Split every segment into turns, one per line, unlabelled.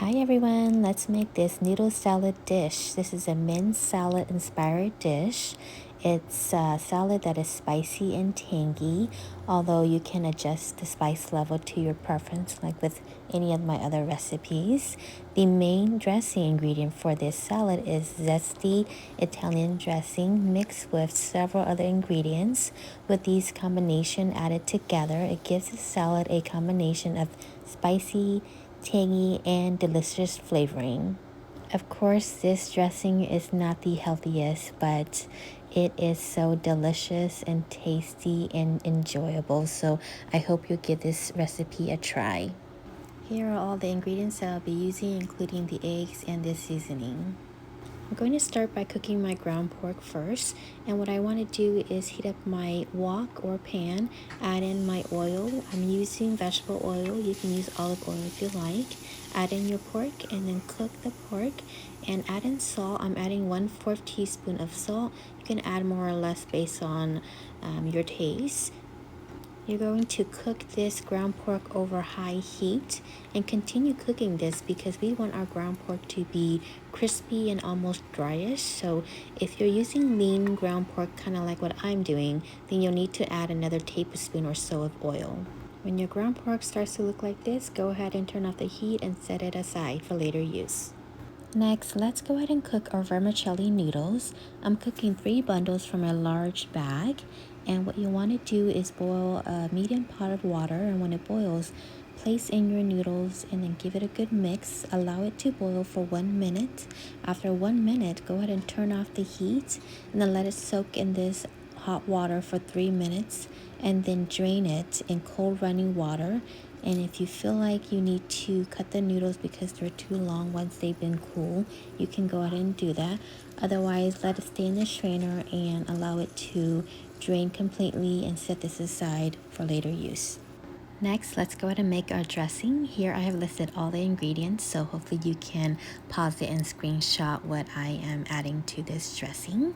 Hi everyone, let's make this noodle salad dish. This is a Mien salad inspired dish. It's a salad that is spicy and tangy, although you can adjust the spice level to your preference like with any of my other recipes. The main dressing ingredient for this salad is zesty Italian dressing mixed with several other ingredients. With these combination added together, it gives the salad a combination of spicy, tangy, and delicious flavoring. Of course, this dressing is not the healthiest, but it is so delicious and tasty and enjoyable. So I hope you give this recipe a try. Here are all the ingredients that I'll be using, including the eggs and the seasoning. I'm going to start by cooking my ground pork first, and what I want to do is heat up my wok or pan, add in my oil. I'm using vegetable oil. You can use olive oil if you like. Add in your pork and then cook the pork and add in salt. I'm adding 1/4 teaspoon of salt. You can add more or less based on your taste. You're going to cook this ground pork over high heat and continue cooking this because we want our ground pork to be crispy and almost dryish. So if you're using lean ground pork, kind of like what I'm doing, then you'll need to add another tablespoon or so of oil. When your ground pork starts to look like this, go ahead and turn off the heat and set it aside for later use. Next, let's go ahead and cook our vermicelli noodles. I'm cooking 3 bundles from a large bag. And what you want to do is boil a medium pot of water. And when it boils, place in your noodles and then give it a good mix. Allow it to boil for 1 minute. After 1 minute, go ahead and turn off the heat and then let it soak in this hot water for 3 minutes and then drain it in cold running water. And if you feel like you need to cut the noodles because they're too long once they've been cool, you can go ahead and do that. Otherwise, let it stay in the strainer and allow it to drain completely and set this aside for later use. Next, let's go ahead and make our dressing. Here I have listed all the ingredients, so hopefully you can pause it and screenshot what I am adding to this dressing.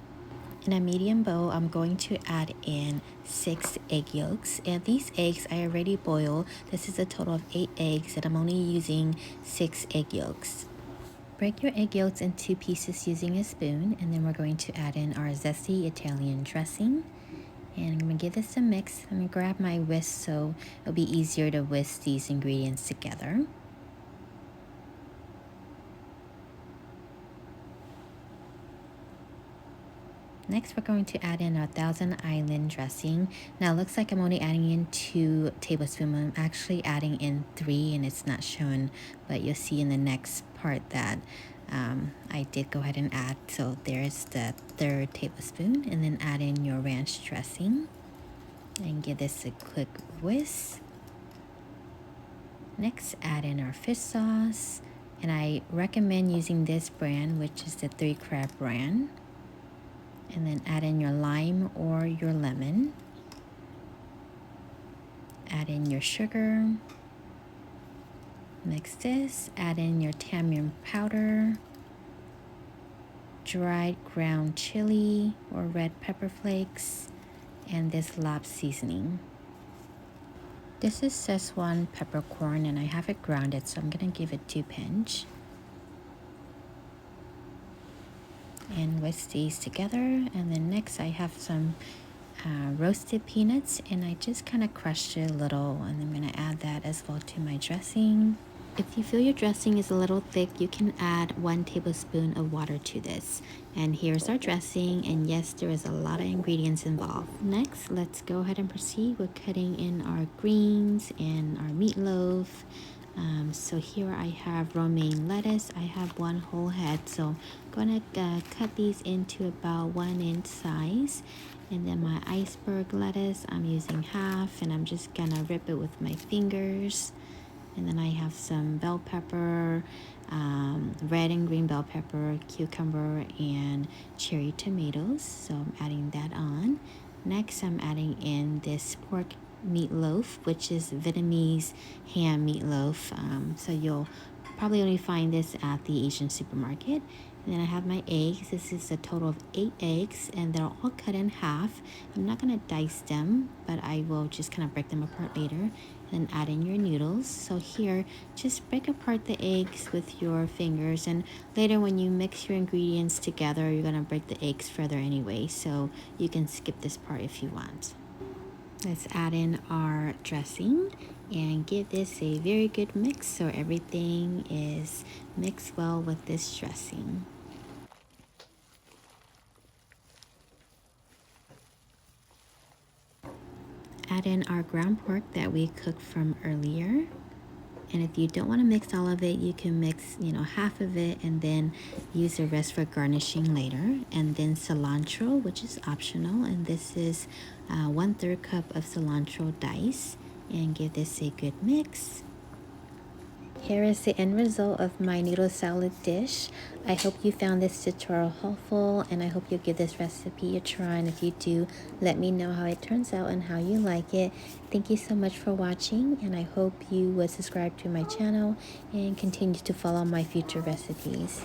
In a medium bowl, I'm going to add in 6 egg yolks, and these eggs I already boiled. This is a total of 8 eggs and I'm only using 6 egg yolks. Break your egg yolks into pieces using a spoon, and then we're going to add in our zesty Italian dressing. And I'm going to give this a mix. I'm going to grab my whisk so it'll be easier to whisk these ingredients together. Next, we're going to add in our Thousand Island dressing. Now, it looks like I'm only adding in 2 tablespoons. I'm actually adding in 3, and it's not shown, but you'll see in the next part that I did go ahead and add. So there's the 3rd tablespoon, and then add in your ranch dressing and give this a quick whisk. Next, add in our fish sauce, and I recommend using this brand, which is the 3 Crab brand. And then add in your lime or your lemon. Add in your sugar. Mix this. Add in your tamarind powder, dried ground chili or red pepper flakes, and this larb seasoning. This is Szechuan peppercorn and I have it grounded, so I'm going to give it 2 pinch. And whisk these together, and then next I have some roasted peanuts, and I just kind of crushed it a little, and I'm going to add that as well to my dressing. If you feel your dressing is a little thick, you can add 1 tablespoon of water to this. And here's our dressing, and yes, there is a lot of ingredients involved. Next, let's go ahead and proceed with cutting in our greens and our meatloaf. So here I have romaine lettuce. I have 1 whole head, so I'm going to cut these into about 1 inch size. And then my iceberg lettuce, I'm using half, and I'm just gonna rip it with my fingers. And then I have some bell pepper, red and green bell pepper, cucumber, and cherry tomatoes. So I'm adding that on. Next, I'm adding in this pork meatloaf, which is Vietnamese ham meatloaf. So you'll probably only find this at the Asian supermarket. And then I have my eggs. This is a total of 8 eggs, and they're all cut in half. I'm not going to dice them, but I will just kind of break them apart later. And then add in your noodles. So here, just break apart the eggs with your fingers, and later when you mix your ingredients together, you're gonna break the eggs further anyway, so you can skip this part if you want. Let's add in our dressing and give this a very good mix so everything is mixed well with this dressing. Add in our ground pork that we cooked from earlier. And if you don't want to mix all of it, you can mix, half of it and then use the rest for garnishing later. And then cilantro, which is optional. And this is 1/3 cup of cilantro dice. And give this a good mix. Here is the end result of my noodle salad dish. I hope you found this tutorial helpful, and I hope you give this recipe a try. And if you do, let me know how it turns out and how you like it. Thank you so much for watching, and I hope you would subscribe to my channel and continue to follow my future recipes.